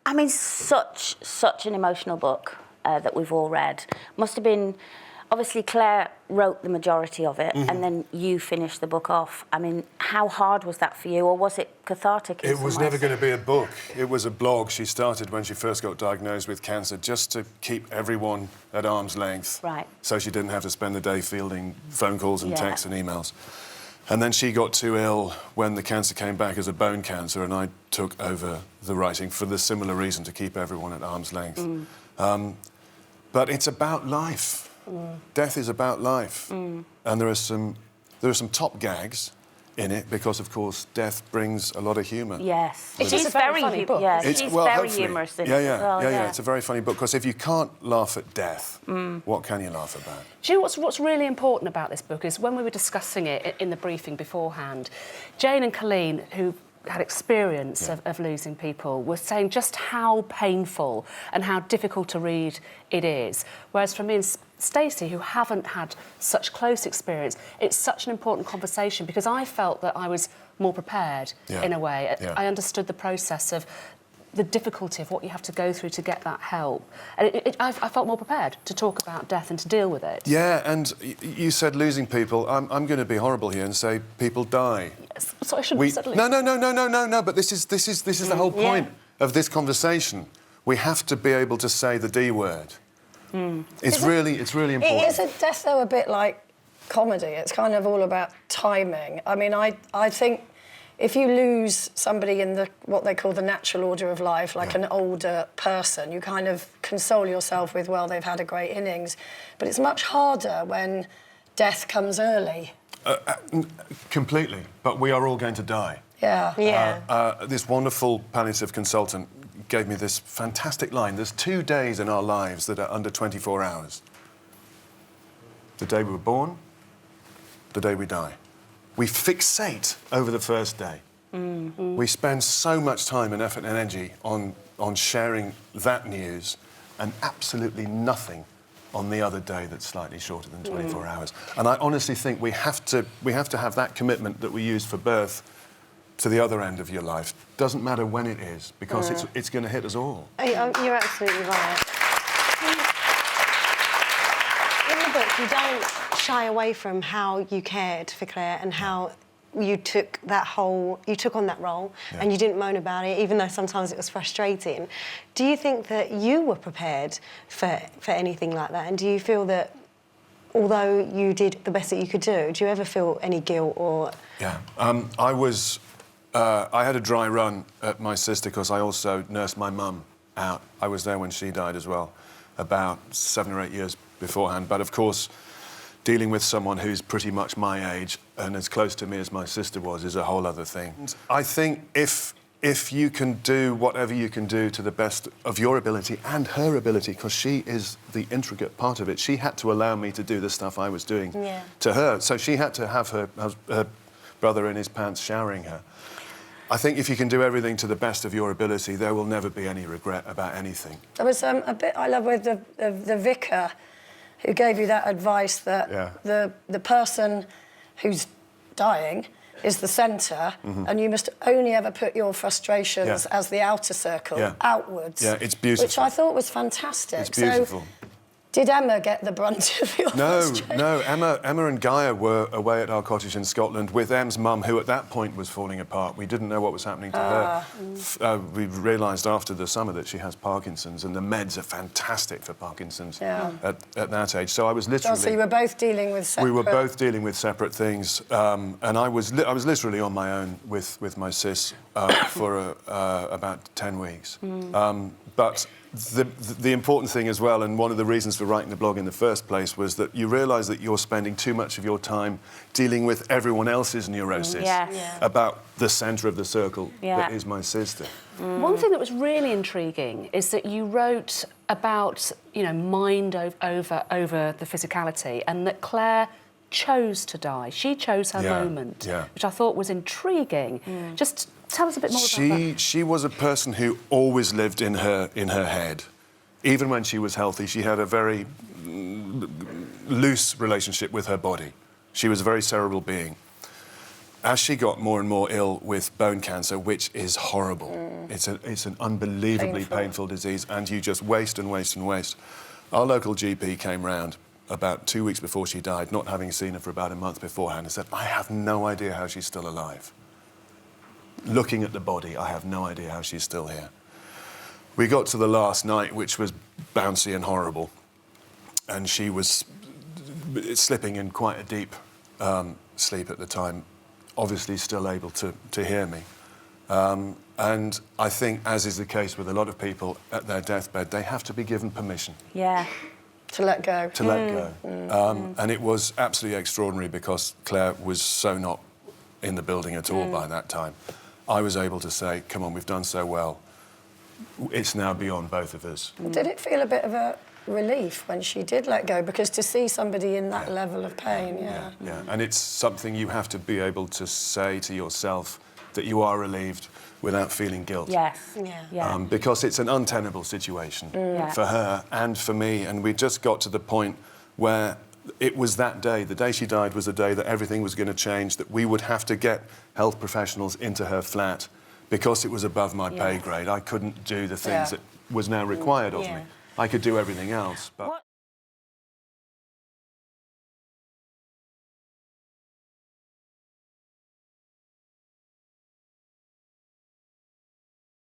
I mean, such an emotional book that we've all read. Must have been... Obviously, Claire wrote the majority of it, and then you finished the book off. I mean, how hard was that for you, or was it cathartic in some It was ways? never going to be a book. It was a blog she started when she first got diagnosed with cancer, just to keep everyone at arm's length. Right. So she didn't have to spend the day fielding phone calls and texts and emails. And then she got too ill when the cancer came back as a bone cancer, and I took over the writing for the similar reason, to keep everyone at arm's length. But it's about life. Death is about life. And there are some top gags in it because, of course, death brings a lot of humour. Yes. She's very funny book. Yeah, she's very humorous in it as well. Yeah, it's a very funny book, because if you can't laugh at death, what can you laugh about? Do you know what's really important about this book is when we were discussing it in the briefing beforehand, Jane and Colleen, who had experience of losing people, were saying just how painful and how difficult to read it is. Whereas for me and Stacey, who haven't had such close experience, it's such an important conversation, because I felt that I was more prepared in a way. I understood the process of the difficulty of what you have to go through to get that help. And I felt more prepared to talk about death and to deal with it. Yeah, and you said losing people. I'm going to be horrible here and say people die. Yes. So I shouldn't suddenly... No, but this is the whole point of this conversation. We have to be able to say the D word. It's really important. Is a death, though, a bit like comedy? It's kind of all about timing. I mean, I think if you lose somebody in what they call the natural order of life, like an older person, you kind of console yourself with, well, they've had a great innings. But it's much harder when death comes early. Completely. But we are all going to die. Yeah. This wonderful palliative consultant gave me this fantastic line. There's 2 days in our lives that are under 24 hours. The day we were born, the day we die. We fixate over the first day. We spend so much time and effort and energy on sharing that news, and absolutely nothing on the other day that's slightly shorter than 24 hours. And I honestly think we have to have that commitment that we use for birth to the other end of your life. Doesn't matter when it is, because it's going to hit us all. You're absolutely right. In the book, you don't shy away from how you cared for Claire and how you took on that role, and you didn't moan about it, even though sometimes it was frustrating. Do you think that you were prepared for anything like that? And do you feel that, although you did the best that you could do you ever feel any guilt or... Yeah. I had a dry run at my sister because I also nursed my mum out. I was there when she died as well, about 7 or 8 years beforehand. But, of course, dealing with someone who's pretty much my age and as close to me as my sister was is a whole other thing. I think if you can do whatever you can do to the best of your ability and her ability, because she is the intricate part of it, she had to allow me to do the stuff I was doing to her. So she had to have her brother in his pants showering her. I think if you can do everything to the best of your ability, there will never be any regret about anything. There was a bit I love with the vicar who gave you that advice that the person who's dying is the centre, and you must only ever put your frustrations as the outer circle, outwards. Yeah, it's beautiful. Which I thought was fantastic. It's beautiful. So, did Emma get the brunt of your frustration? No. Emma and Gaia were away at our cottage in Scotland with Em's mum, who at that point was falling apart. We didn't know what was happening to her. We realised after the summer that she has Parkinson's, and the meds are fantastic for Parkinson's at that age. So I was literally... So you were both dealing with separate... We were both dealing with separate things, and I was literally on my own with my sis for about 10 weeks. But the important thing as well, and one of the reasons for writing the blog in the first place, was that you realise that you're spending too much of your time dealing with everyone else's neurosis about the centre of the circle that is my sister. One thing that was really intriguing is that you wrote about, mind over the physicality, and that Claire chose to die. She chose her moment, which I thought was intriguing. Just tell us a bit more about that. She was a person who always lived in her head. Even when she was healthy, she had a very loose relationship with her body. She was a very cerebral being. As she got more and more ill with bone cancer, which is horrible, It's an unbelievably painful disease, and you just waste and waste and waste. Our local GP came round about 2 weeks before she died, not having seen her for about a month beforehand, and said, I have no idea how she's still alive. Looking at the body, I have no idea how she's still here. We got to the last night, which was bouncy and horrible, and she was slipping in quite a deep sleep at the time, obviously still able to hear me. And I think, as is the case with a lot of people at their deathbed, they have to be given permission. Yeah. To let go. To let go. And it was absolutely extraordinary because Claire was so not in the building at all by that time. I was able to say, come on, we've done so well. It's now beyond both of us. Did it feel a bit of a relief when she did let go? Because to see somebody in that level of pain, Yeah, and it's something you have to be able to say to yourself that you are relieved without feeling guilt. Yes. Yeah. Because it's an untenable situation for her and for me, and we just got to the point where it was that day, the day she died was the day that everything was going to change, that we would have to get health professionals into her flat because it was above my pay grade. I couldn't do the things that was now required of me. I could do everything else, but...